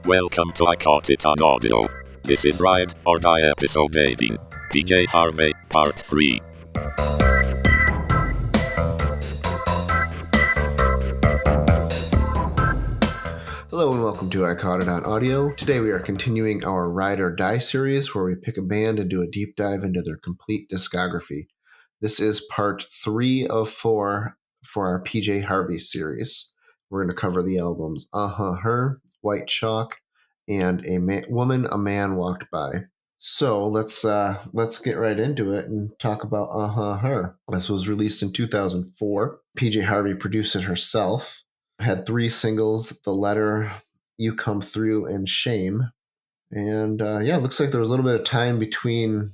Welcome to I Caught It on Audio. This is Ride or Die episode 18. PJ Harvey, part 3. Hello and welcome to I Caught It on Audio. Today we are continuing our Ride or Die series where we pick a band and do a deep dive into their complete discography. This is part 3 of 4 for our PJ Harvey series. We're going to cover the albums Her, White Chalk, and Woman a Man Walked By. So let's get right into it and talk about Her. This was released in 2004. PJ Harvey produced it herself. Had 3 singles: The Letter, You Come Through, and Shame. And it looks like there was a little bit of time between.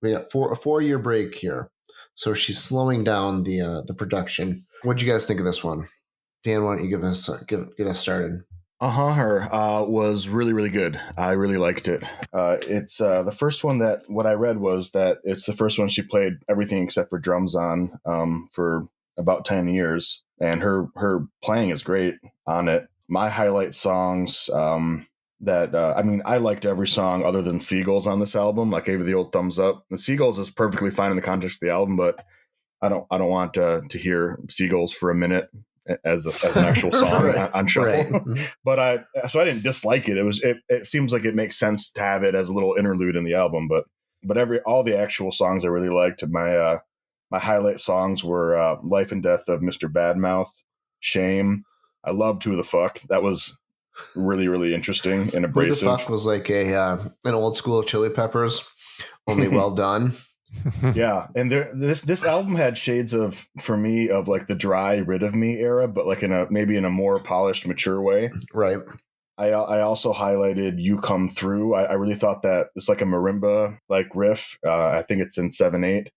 We got a 4-year break here, so she's slowing down the production. What did you guys think of this one? Dan, why don't you get us started? Her was really, really good. I really liked it. It's the first one that what I read was that it's the first one she played everything except for drums on for about 10 years. And her playing is great on it. My highlight songs I liked every song other than Seagulls on this album. I gave it the old thumbs up. The Seagulls is perfectly fine in the context of the album, but I don't want to hear Seagulls for a minute as an actual song right. on shuffle. Right. But I didn't dislike it. It seems like it makes sense to have it as a little interlude in the album. But all the actual songs I really liked. My highlight songs were Life and Death of Mr. Badmouth, Shame. I loved Who the Fuck. That was really, really interesting and abrasive. Who the Fuck was like an old school Chili Peppers, only well done. Yeah, and this album had shades of like the dry Rid of Me era, but like maybe in a more polished, mature way. Right. I also highlighted You Come Through. I really thought that it's like a marimba like riff. I think it's in 7/8.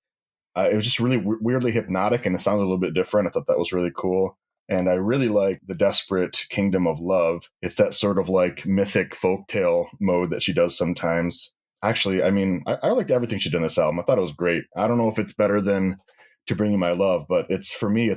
It was just really weirdly hypnotic, and it sounded a little bit different. I thought that was really cool. And I really like The Desperate Kingdom of Love. It's that sort of like mythic folktale mode that she does sometimes. Actually, I mean, I liked everything she did in this album. I thought it was great. I don't know if it's better than To Bring You My Love, but it's pretty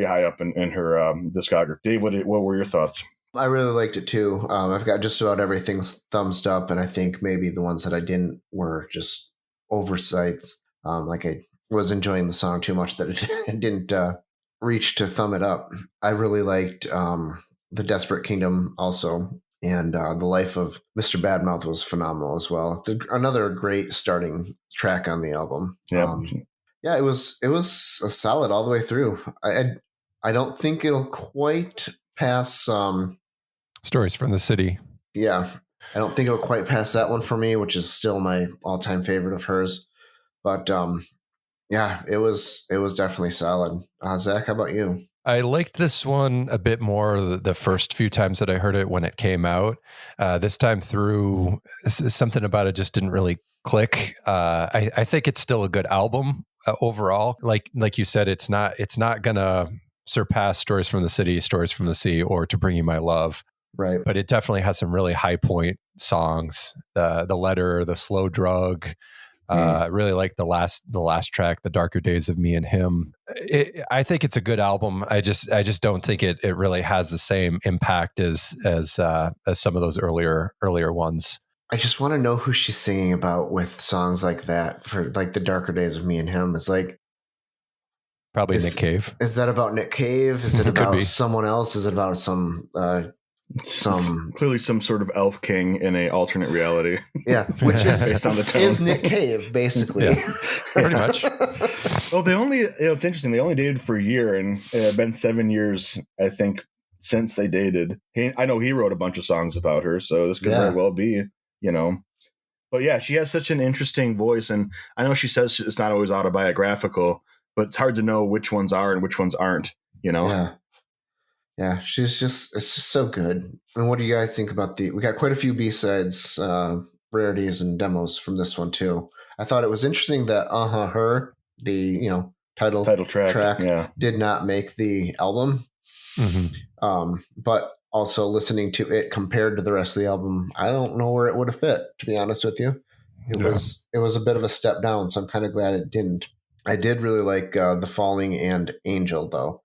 high up in her discography. Dave, what were your thoughts? I really liked it too. I've got just about everything thumbs up, and I think maybe the ones that I didn't were just oversights. Like I was enjoying the song too much that it didn't reach to thumb it up. I really liked The Desperate Kingdom also. And The Life of Mr. Badmouth was phenomenal as well. Another great starting track on the album. Yeah, it was a solid all the way through. I don't think it'll quite pass. Stories from the City. Yeah, I don't think it'll quite pass that one for me, which is still my all-time favorite of hers. But it was definitely solid. Zach, how about you? I liked this one a bit more the first few times that I heard it when it came out. This time through, something about it just didn't really click. I think it's still a good album overall. Like you said, it's not gonna surpass Stories from the City, Stories from the Sea, or To Bring You My Love. Right. But it definitely has some really high point songs. The Letter, The Slow Drug. I really like the last track, The Darker Days of Me and Him. I think it's a good album. I just don't think it really has the same impact as some of those earlier ones. I just want to know who she's singing about with songs like that for like The Darker Days of Me and Him. It's like probably Nick Cave. Is that about Nick Cave? Is it about someone else? Is it about some clearly some sort of elf king in a alternate reality? Yeah, which is based on the tone. Is Nick Cave basically? Yeah, pretty much. Well, it's interesting. They only dated for a year, and it's been 7 years, I think, since they dated. I know he wrote a bunch of songs about her, so this could very well be, But yeah, she has such an interesting voice, and I know she says it's not always autobiographical, but it's hard to know which ones are and which ones aren't. Yeah, it's just so good. And what do you guys think about we got quite a few B-sides, rarities and demos from this one too. I thought it was interesting that Her, the title track did not make the album. Mm-hmm. But also listening to it compared to the rest of the album, I don't know where it would have fit, to be honest with you. It was a bit of a step down, so I'm kind of glad it didn't. I did really like The Falling and Angel, though.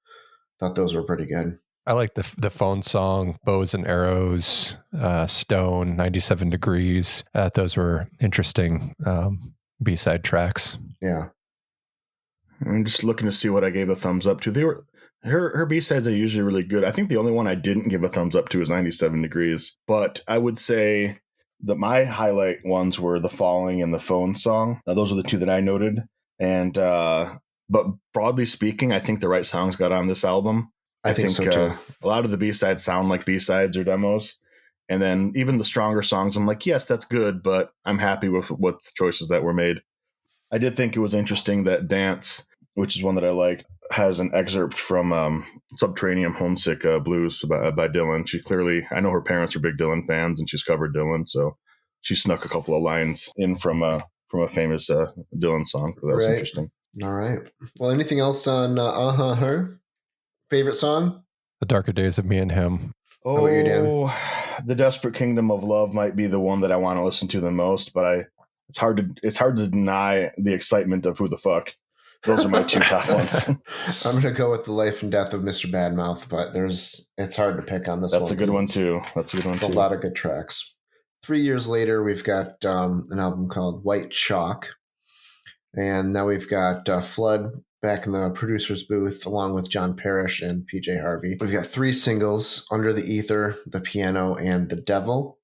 Thought those were pretty good. I like the phone song, Bows and Arrows, Stone, 97 Degrees. Those were interesting B-side tracks. Yeah. I'm just looking to see what I gave a thumbs up to. They were her B-sides are usually really good. I think the only one I didn't give a thumbs up to is 97 Degrees. But I would say that my highlight ones were The Falling and the Phone song. Now, those are the two that I noted. And but broadly speaking, I think the right songs got on this album. I think so too. A lot of the B-sides sound like B-sides or demos. And then even the stronger songs, I'm like, yes, that's good, but I'm happy with what the choices that were made. I did think it was interesting that Dance, which is one that I like, has an excerpt from Subterranean Homesick Blues by Dylan. She clearly, I know her parents are big Dylan fans, and she's covered Dylan, so she snuck a couple of lines in from a famous Dylan song. So that was interesting. All right. Well, anything else on Her? Favorite song? The Darker Days of Me and Him. Oh, how about you, Dan? The Desperate Kingdom of Love might be the one that I want to listen to the most, but it's hard to deny the excitement of Who the Fuck. Those are my two top ones. I'm going to go with The Life and Death of Mr. Badmouth, but it's hard to pick on this one. That's a good one too. A lot of good tracks. 3 years later, we've got an album called White Chalk. And now we've got Flood back in the producer's booth along with John Parrish and PJ Harvey. We've got 3 singles, Under the Ether, The Piano, and The Devil.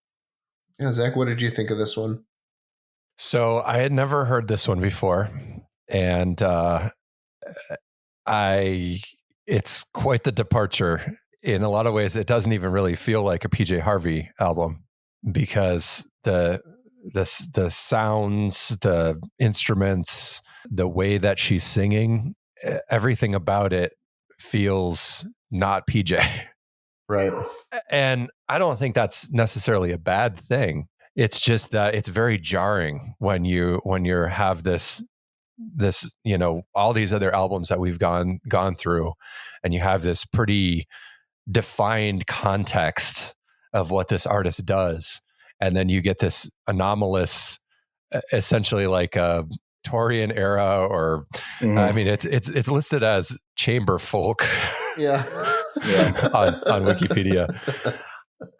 Yeah, Zach, what did you think of this one? So I had never heard this one before, and it's quite the departure. In a lot of ways, it doesn't even really feel like a PJ Harvey album because the sounds, the instruments, the way that she's singing, everything about it feels not PJ. Right. And I don't think that's necessarily a bad thing. It's just that it's very jarring when you have this, all these other albums that we've gone through, and you have this pretty defined context of what this artist does. And then you get this anomalous, essentially like a Victorian era, or I mean, it's listed as chamber folk. Yeah. on Wikipedia.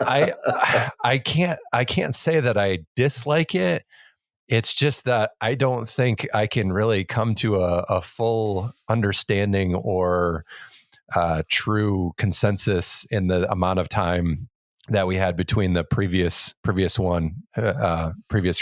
I can't say that I dislike it. It's just that I don't think I can really come to a full understanding or true consensus in the amount of time that we had between the previous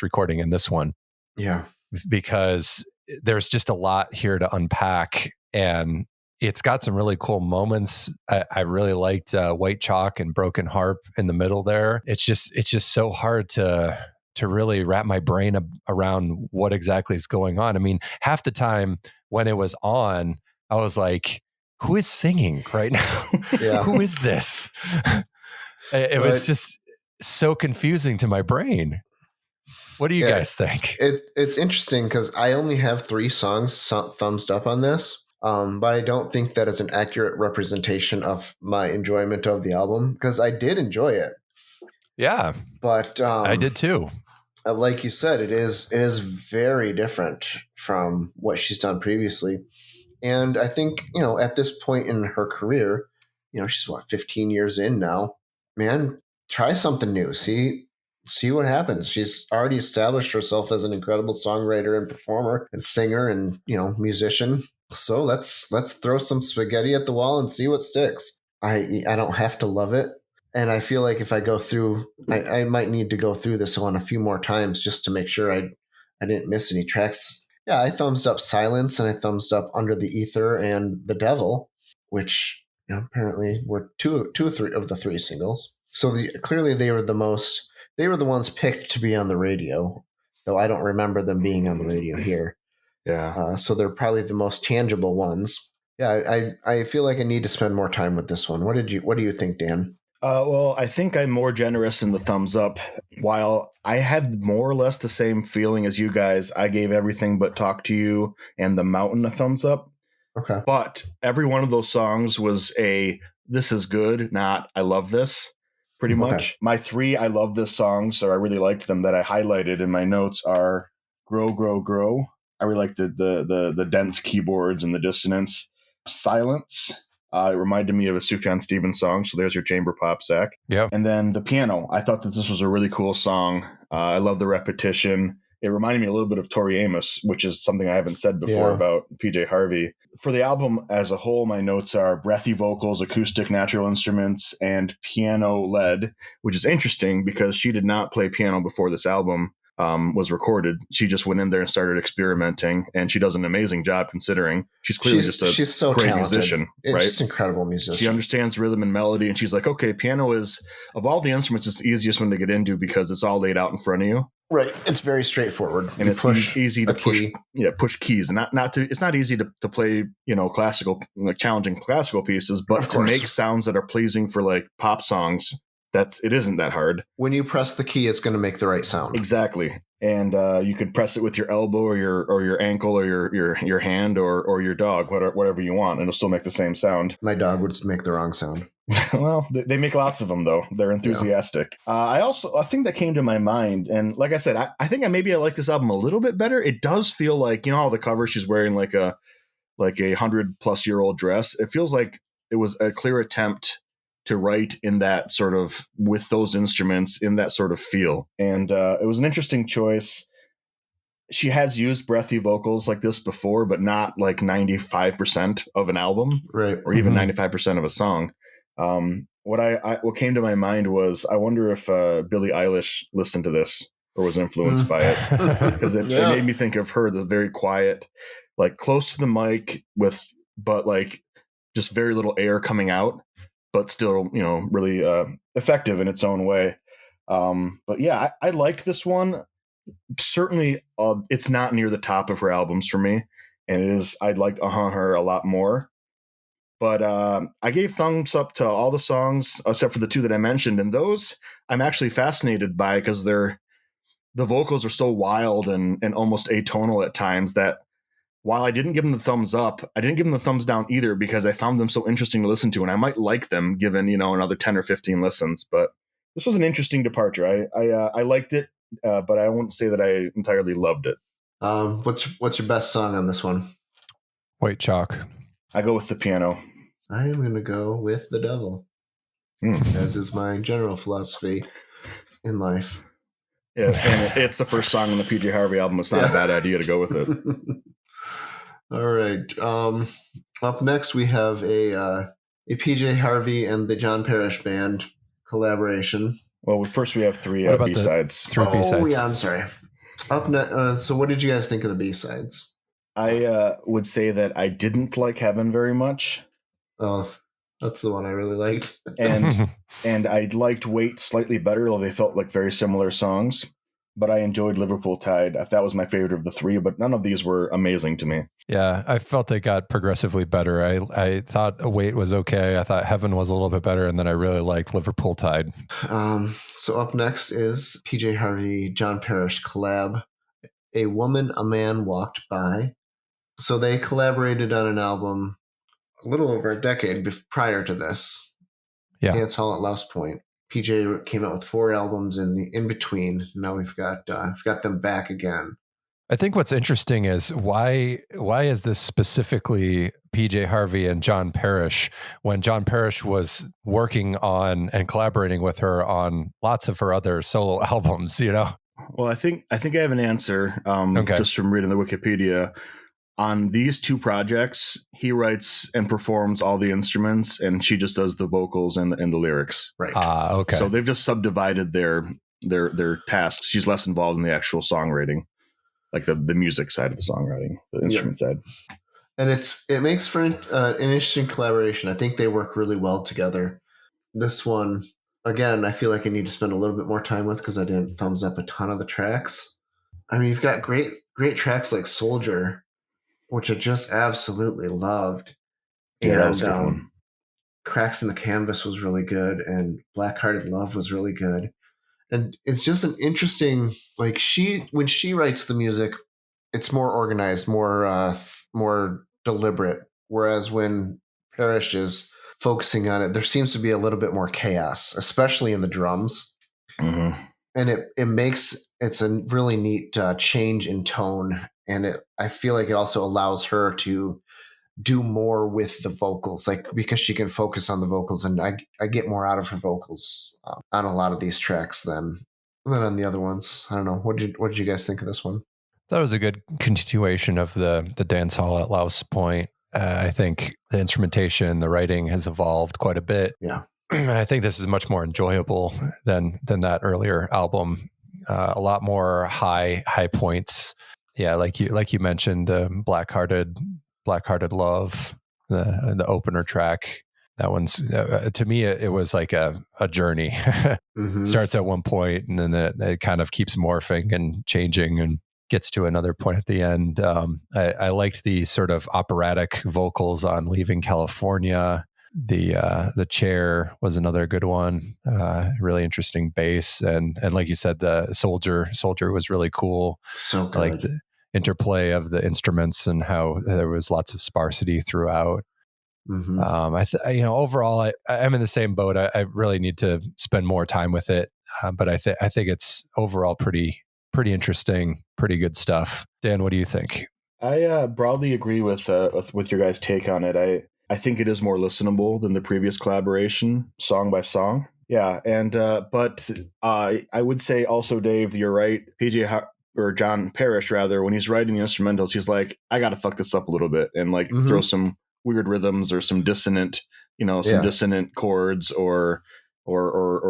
recording and this one. Yeah. Because there's just a lot here to unpack, and it's got some really cool moments. I really liked White Chalk and Broken Harp in the middle there. It's just so hard to really wrap my brain around what exactly is going on. I mean, half the time when it was on, I was like, who is singing right now? Yeah. Who is this? It was just so confusing to my brain. What do you guys think? It's interesting because I only have 3 songs thumbs up on this, but I don't think that is an accurate representation of my enjoyment of the album, because I did enjoy it. Yeah, but I did too. Like you said, it is very different from what she's done previously, and I think at this point in her career, she's 15 years in now. Man, try something new. See what happens. She's already established herself as an incredible songwriter and performer and singer and, musician. So let's throw some spaghetti at the wall and see what sticks. I don't have to love it. And I feel like if I go through, I might need to go through this one a few more times just to make sure I didn't miss any tracks. Yeah, I thumbs up Silence, and I thumbs up Under the Ether and The Devil, which apparently were two or three of the 3 singles. So clearly they were the ones picked to be on the radio, though I don't remember them being on the radio here. Yeah. So they're probably the most tangible ones. Yeah, I feel like I need to spend more time with this one. What do you think, Dan? Well, I think I'm more generous in the thumbs up. While I had more or less the same feeling as you guys, I gave Everything But Talk to You and The Mountain a thumbs up. Okay. But every one of those songs was this is good, not I love this, pretty much. Okay. My 3 I love this songs, or I really liked them, that I highlighted in my notes are Grow, Grow, Grow. I really like the dense keyboards and the dissonance. Silence, It reminded me of a Sufjan Stevens song, so there's your chamber pop, Zach. Yeah. And then the piano. I thought that this was a really cool song. I love the repetition. It reminded me a little bit of Tori Amos, which is something I haven't said before about PJ Harvey. For the album as a whole, my notes are breathy vocals, acoustic natural instruments, and piano led, which is interesting because she did not play piano before this album was recorded. She just went in there and started experimenting, and she does an amazing job considering she's clearly just a so great talented. musician, right? Just incredible musician. She understands rhythm and melody, and she's like, okay, piano is, of all the instruments, it's the easiest one to get into because it's all laid out in front of you. Right. It's very straightforward. And it's easy to push keys. And it's not easy to play, classical, challenging classical pieces, but to make sounds that are pleasing for like pop songs, it isn't that hard. When you press the key, it's going to make the right sound. Exactly. And you can press it with your elbow or your ankle or your hand or your dog, whatever you want, and it'll still make the same sound. My dog would make the wrong sound. Well, they make lots of them, though. They're enthusiastic. Yeah. A thing that came to my mind, and like I said, I think maybe I like this album a little bit better. It does feel like, how the cover, she's wearing like a 100-plus-year-old dress. It feels like it was a clear attempt to write in that sort of, with those instruments, in that sort of feel. And it was an interesting choice. She has used breathy vocals like this before, but not like 95% of an album, right? Or even 95% of a song. What came to my mind was, I wonder if Billie Eilish listened to this or was influenced by it, because it made me think of her, the very quiet, like close to the mic but like just very little air coming out, but still, really effective in its own way. But yeah, I liked this one. Certainly, it's not near the top of her albums for me, and it is. I'd like her a lot more. But I gave thumbs up to all the songs except for the two that I mentioned, and those I'm actually fascinated by because the vocals are so wild and almost atonal at times that, while I didn't give them the thumbs up, I didn't give them the thumbs down either because I found them so interesting to listen to, and I might like them given, another 10 or 15 listens. But this was an interesting departure. I liked it, but I won't say that I entirely loved it. What's your best song on this one? White Chalk. I go with the piano. I am going to go with The Devil, as is my general philosophy in life. Yeah, and it's the first song on the PJ Harvey album. It's not a bad idea to go with it. All right. Up next, we have a PJ Harvey and the John Parrish Band collaboration. Well, first we have three B-sides. Three B-sides. Oh, yeah, I'm sorry. Up next, so what did you guys think of the B-sides? I would say that I didn't like Heaven very much. Oh, that's the one I really liked. and I liked Wait slightly better, though they felt like very similar songs. But I enjoyed Liverpool Tide. That was my favorite of the three, but none of these were amazing to me. Yeah, I felt they got progressively better. I thought Wait was okay. I thought Heaven was a little bit better, and then I really liked Liverpool Tide. So up next is PJ Harvey, John Parrish collab, A Woman, a Man Walked By. So they collaborated on an album a little over a decade prior to this. Yeah. Dance Hall at Lost Point. PJ came out with 4 albums in between. Now we've got them back again. I think what's interesting is why is this specifically PJ Harvey and John Parrish when John Parrish was working on and collaborating with her on lots of her other solo albums, Well, I think I have an answer just from reading the Wikipedia. On these 2 projects, he writes and performs all the instruments, and she just does the vocals and the lyrics. Right. Okay. So they've just subdivided their tasks. She's less involved in the actual songwriting, like the music side of the songwriting, the instrument side. And it makes for an interesting collaboration. I think they work really well together. This one, again, I feel like I need to spend a little bit more time with because I didn't thumbs up a ton of the tracks. I mean, you've got great tracks like Soldier, which I just absolutely loved. Yeah, and that was a good one. Cracks in the Canvas was really good, and Black Hearted Love was really good. And it's just an interesting, like when she writes the music, it's more organized, more deliberate. Whereas when Parrish is focusing on it, there seems to be a little bit more chaos, especially in the drums. Mm-hmm. And it's a really neat change in tone. And I feel like it also allows her to do more with the vocals, like because she can focus on the vocals, and I get more out of her vocals on a lot of these tracks than on the other ones. I don't know. What did you guys think of this one? That was a good continuation of the dance hall at Louse Point. I think the instrumentation, the writing has evolved quite a bit. Yeah. And I think this is much more enjoyable than that earlier album. A lot more high points. Yeah, like you mentioned, Black Hearted Love, the opener track. That one's to me it was like a journey. Mm-hmm. Starts at one point and then it kind of keeps morphing and changing and gets to another point at the end. I liked the sort of operatic vocals on Leaving California. The Chair was another good one. Really interesting bass, and like you said, the Soldier was really cool. So good. I like the interplay of the instruments and how there was lots of sparsity throughout. Mm-hmm. Overall, I'm in the same boat. I really need to spend more time with it, but I think it's overall pretty interesting, pretty good stuff. Dan, what do you think? I broadly agree with your guys' take on it. I think it is more listenable than the previous collaboration, song by song. Yeah, and but I would say also, Dave, you're right. or John Parrish, rather, when he's writing the instrumentals, he's like, I got to fuck this up a little bit and like throw some weird rhythms or some dissonant, dissonant chords or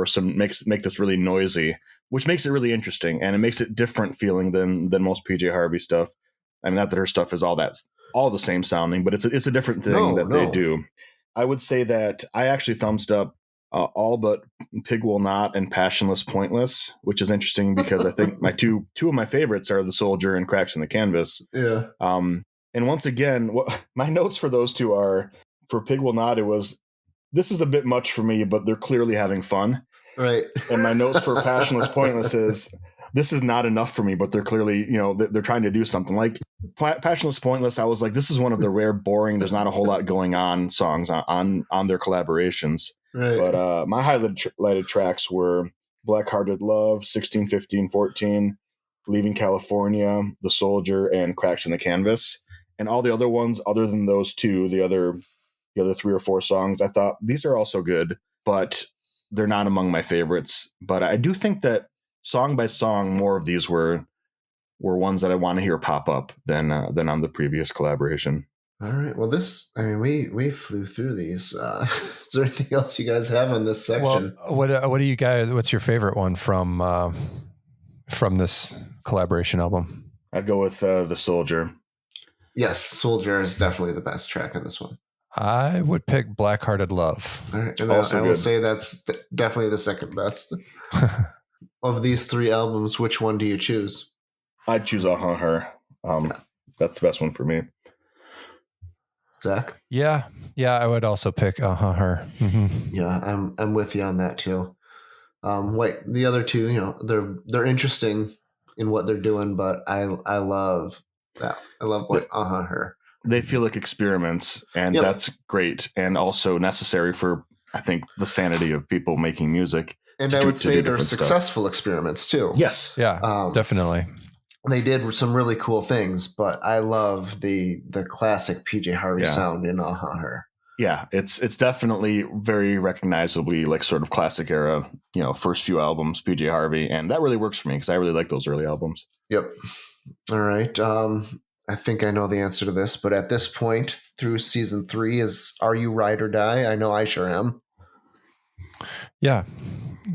some make this really noisy, which makes it really interesting and it makes it different feeling than most PJ Harvey stuff. I mean, not that her stuff is all the same sounding, but it's a different thing they do. I would say that I actually thumbs up all but Pig Will Not and Passionless Pointless, which is interesting because I think my two of my favorites are The Soldier and Cracks in the Canvas. Yeah. And once again, my notes for those two are, for Pig Will Not, this is a bit much for me, but they're clearly having fun. Right. And my notes for Passionless Pointless is, this is not enough for me, but they're clearly, they're trying to do something. Like Passionless Pointless, I was like, this is one of the rare boring, there's not a whole lot going on songs on their collaborations. Right. But my highlighted tracks were Black Hearted Love, 16, 15, 14, Leaving California, The Soldier, and Cracks in the Canvas. And all the other ones, other than those two, the other 3 or 4 songs, I thought these are also good, but they're not among my favorites. But I do think that song by song, more of these were ones that I want to hear pop up than on the previous collaboration. All right. Well, we flew through these. Is there anything else you guys have on this section? Well, what do you guys? What's your favorite one from this collaboration album? I'd go with The Soldier. Yes, Soldier is definitely the best track on this one. I would pick Black Hearted Love. All right, and I will say that's definitely the second best. Of these 3 albums, which one do you choose? I'd choose Her. That's the best one for me. Zach? Yeah, I would also pick Her. Mm-hmm. Yeah, I'm with you on that too. The other two, they're interesting in what they're doing, but I love that. I love Her. They feel like experiments, and that's great, and also necessary for, I think, the sanity of people making music. And I would say they're successful experiments too. Yes. Yeah, definitely. They did some really cool things, but I love the classic PJ Harvey sound in Her. Yeah, it's definitely very recognizably like sort of classic era, first few albums, PJ Harvey, and that really works for me because I really like those early albums. Yep. All right. I think I know the answer to this, but at this point through season 3, are you ride or die? I know I sure am. Yeah,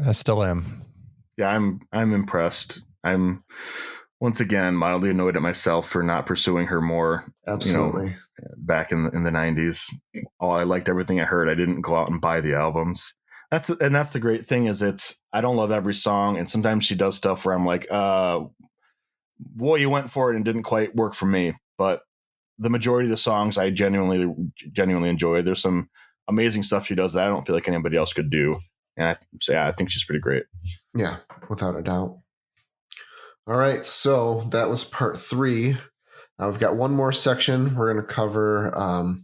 I still am. Yeah, I'm impressed. I'm once again mildly annoyed at myself for not pursuing her more. Absolutely. Back in the 90s. I liked everything I heard. I didn't go out and buy the albums. That's the great thing is I don't love every song, and sometimes she does stuff where I'm like, boy, you went for it and didn't quite work for me. But the majority of the songs I genuinely enjoy. There's some amazing stuff she does that I don't feel like anybody else could do. And I think she's pretty great. Yeah, without a doubt. All right, so that was part 3. We've got one more section. We're going to cover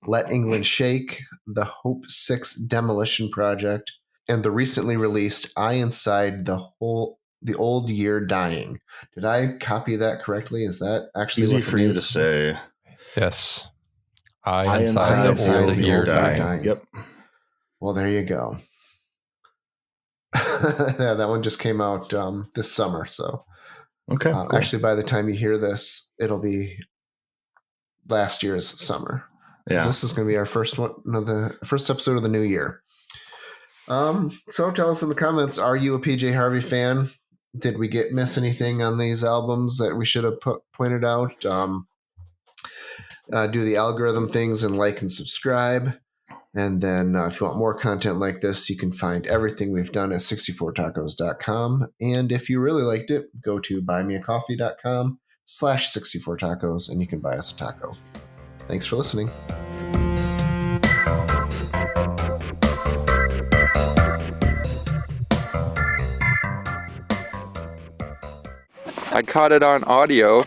Let England Shake, the Hope 6 Demolition Project, and the recently released I Inside the Old Year Dying. Did I copy that correctly? Is that actually easy for you to say? Yes. I inside the old year dying. Yep. Well, there you go. Yeah, that one just came out this summer. So, Okay. Cool. Actually, by the time you hear this, it'll be last year's summer. Yeah. This is going to be our first one, the first episode of the new year. So tell us in the comments: are you a PJ Harvey fan? Did we miss anything on these albums that we should have pointed out? Do the algorithm things and like and subscribe. And then if you want more content like this, you can find everything we've done at 64tacos.com. And if you really liked it, go to buymeacoffee.com/64tacos and you can buy us a taco. Thanks for listening. I caught it on audio